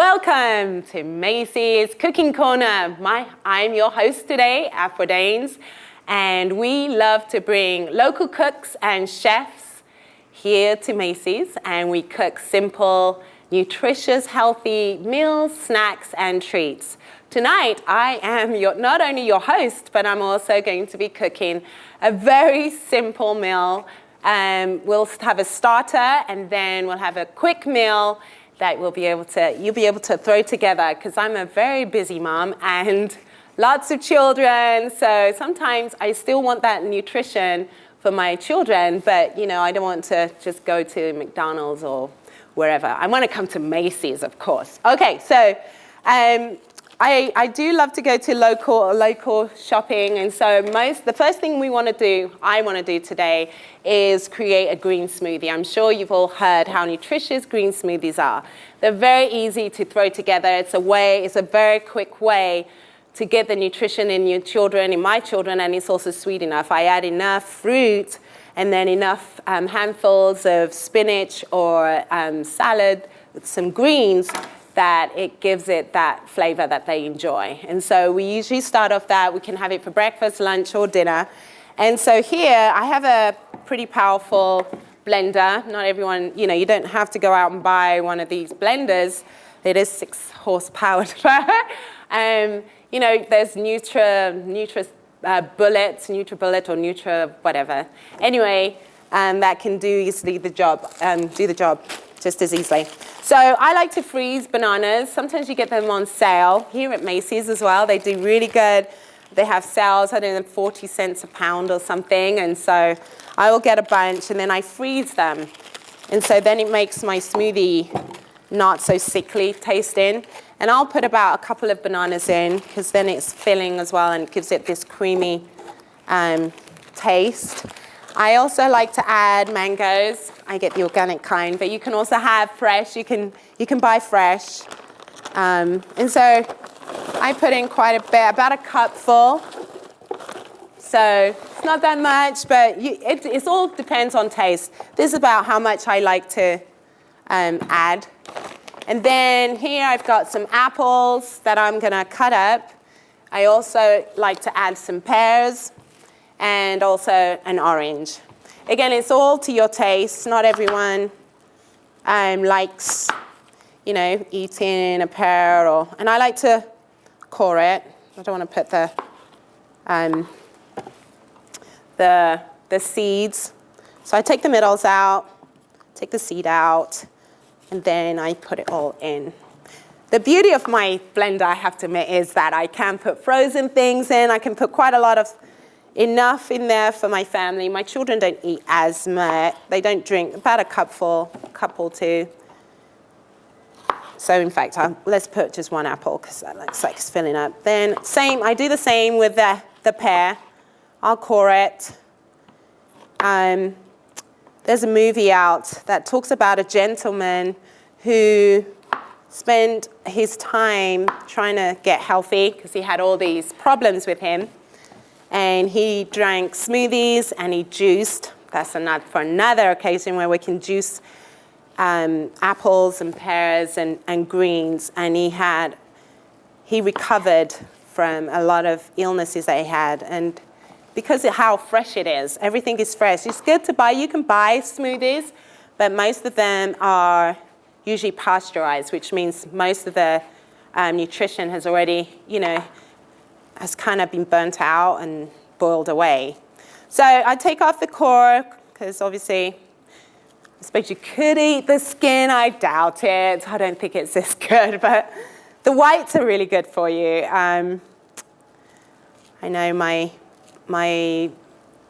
Welcome to Maceys Cooking Corner. I'm your host today, Afua Daines, and we love to bring local cooks and chefs here to Maceys, and we cook simple, nutritious, healthy meals, snacks, and treats. Tonight, I am not only your host, but I'm also going to be cooking a very simple meal. We'll have a starter, and then we'll have a quick meal that you'll be able to throw together, because I'm a very busy mom and lots of children. So sometimes I still want that nutrition for my children, but I don't want to just go to McDonald's or wherever. I want to come to Macy's, of course. Okay, so I do love to go to local shopping, and so the first thing I want to do today is create a green smoothie. I'm sure you've all heard how nutritious green smoothies are. They're very easy to throw together. It's a very quick way to get the nutrition in my children, and it's also sweet enough. I add enough fruit and then enough handfuls of spinach or salad with some greens that it gives it that flavor that they enjoy. And so we usually start off that. We can have it for breakfast, lunch, or dinner. And so here I have a pretty powerful blender. Not everyone, you don't have to go out and buy one of these blenders. It is 6 horsepower. There's NutriBullet or Nutra whatever. Anyway, that can do the job just as easily. So I like to freeze bananas. Sometimes you get them on sale here at Macy's as well. They do really good. They have sales, I don't know, 40 cents a pound or something. And so I will get a bunch and then I freeze them. And so then it makes my smoothie not so sickly tasting. And I'll put about a couple of bananas in, because then it's filling as well and gives it this creamy taste. I also like to add mangoes. I get the organic kind, but you can also have fresh. You can buy fresh. And so I put in quite a bit, about a cupful. So it's not that much, but it all depends on taste. This is about how much I like to add. And then here I've got some apples that I'm gonna cut up. I also like to add some pears and also an orange. Again, it's all to your taste. Not everyone likes, eating a pear and I like to core it. I don't want to put the seeds. So I take the middles out, take the seed out, and then I put it all in. The beauty of my blender, I have to admit, is that I can put frozen things in. I can put quite enough in there for my family. My children don't eat as much. They don't drink, about a cup or two. So in fact, let's put just 1 apple, because that looks like it's filling up. Then I do the same with the pear. I'll core it. There's a movie out that talks about a gentleman who spent his time trying to get healthy because he had all these problems with him. And he drank smoothies and he juiced. That's for another occasion where we can juice apples and pears and greens. And he recovered from a lot of illnesses that he had. And because of how fresh it is, everything is fresh. It's good to buy. You can buy smoothies, but most of them are usually pasteurized, which means most of the nutrition has already, has kind of been burnt out and boiled away. So I take off the core, because obviously, I suppose you could eat the skin. I doubt it. I don't think it's this good, but the whites are really good for you. I know my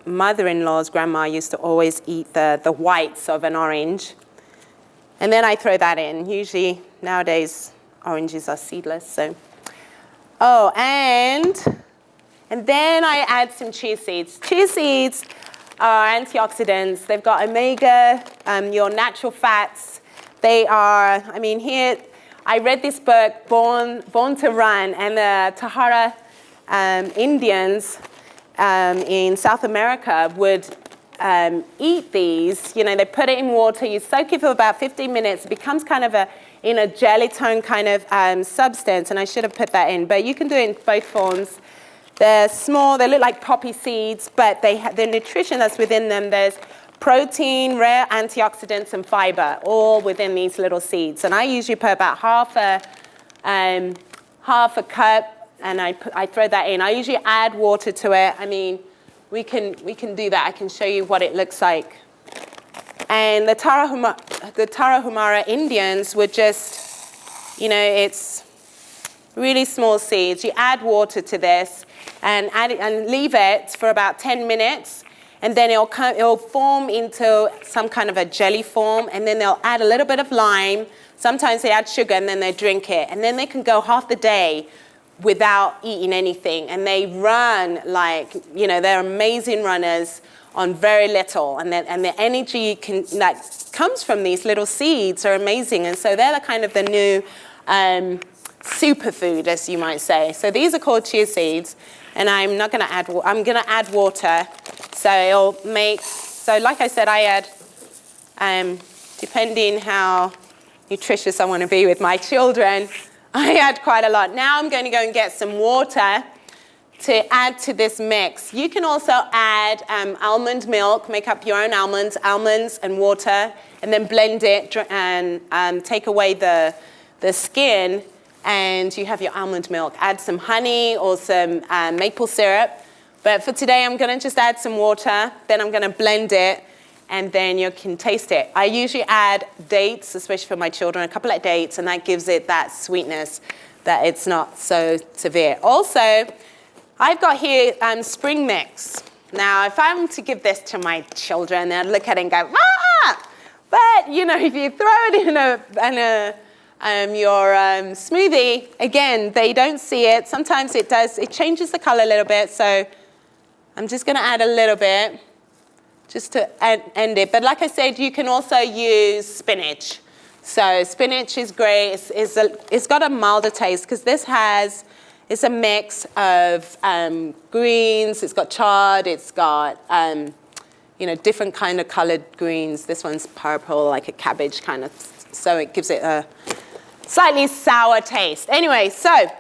mother-in-law's grandma used to always eat the whites of an orange, and then I throw that in. Usually nowadays oranges are seedless, so. Oh, and then I add some chia seeds. Chia seeds are antioxidants. They've got omega, your natural fats. They are, here, I read this book, Born to Run, and the Tahara Indians in South America would eat these. They put it in water, you soak it for about 15 minutes. It becomes kind of in a jelly-tone kind of substance, and I should have put that in, but you can do it in both forms. They're small, they look like poppy seeds, but the nutrition that's within them, there's protein, rare antioxidants, and fiber, all within these little seeds. And I usually put about half a cup, and I throw that in. I usually add water to it. I mean, we can do that. I can show you what it looks like. And the Tarahumara Indians would just, it's really small seeds. You add water to this and leave it for about 10 minutes. And then it'll form into some kind of a jelly form. And then they'll add a little bit of lime. Sometimes they add sugar and then they drink it. And then they can go half the day without eating anything. And they run like, they're amazing runners on very little. And the energy that comes from these little seeds are amazing. And so they're the new superfood, as you might say. So these are called chia seeds. And I'm going to add water. So like I said, I add, depending how nutritious I want to be with my children, I add quite a lot. Now I'm going to go and get some water to add to this mix. You can also add almond milk, make up your own almonds and water, and then blend it and take away the skin, and you have your almond milk. Add some honey or some maple syrup. But for today, I'm going to just add some water, then I'm going to blend it, and then you can taste it. I usually add dates, especially for my children, a couple of dates, and that gives it that sweetness that it's not so severe. Also, I've got here spring mix. Now, if I'm to give this to my children, they'll look at it and go, ah! But, if you throw it in your smoothie, again, they don't see it. Sometimes it changes the color a little bit, so I'm just going to add a little bit just to end it. But like I said, you can also use spinach. So spinach is great. It's got a milder taste because it's a mix of greens. It's got chard. It's got, different kind of colored greens. This one's purple, like a cabbage kind of. So it gives it a slightly sour taste. Anyway, so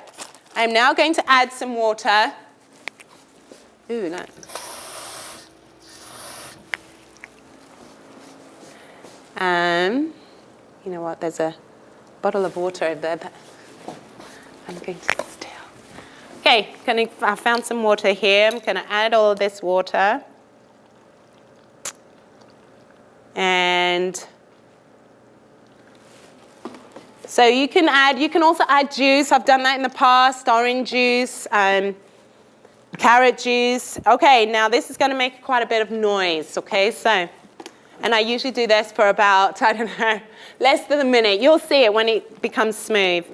I'm now going to add some water. Ooh, no. You know what? There's a bottle of water over there that I'm going to steal. Okay, I found some water here. I'm going to add all of this water. And so you can also add juice. I've done that in the past, orange juice, carrot juice. Okay, now this is going to make quite a bit of noise, okay? So, and I usually do this for about, less than a minute. You'll see it when it becomes smooth.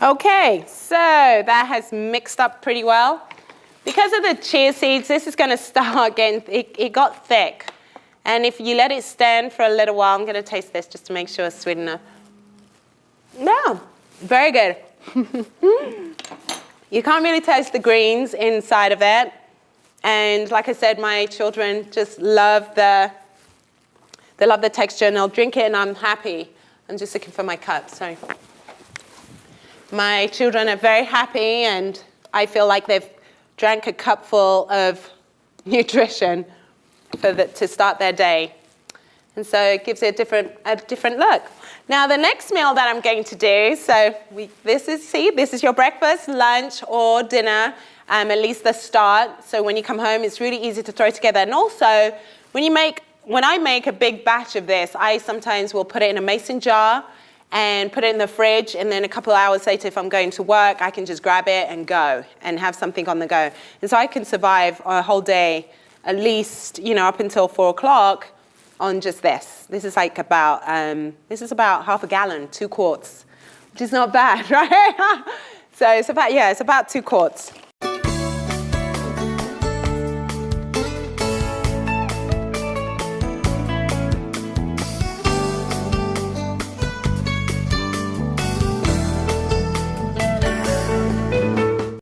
Okay, so that has mixed up pretty well. Because of the chia seeds, this is going to start getting, it got thick. And if you let it stand for a little while, I'm going to taste this just to make sure it's sweet enough. No, very good. You can't really taste the greens inside of it. And like I said, my children just love the texture, and they'll drink it, and I'm happy. I'm just looking for my cup, sorry. My children are very happy, and I feel like they've drank a cupful of nutrition to start their day. And so it gives it a different look. Now, the next meal that I'm going to do, this is your breakfast, lunch, or dinner, at least the start. So when you come home, it's really easy to throw together. And also, when I make a big batch of this, I sometimes will put it in a mason jar and put it in the fridge, and then a couple of hours later, if I'm going to work, I can just grab it and go and have something on the go. And so I can survive a whole day at least, up until 4 o'clock on just this. This is like about, half a gallon, 2 quarts, which is not bad, right? So it's about 2 quarts.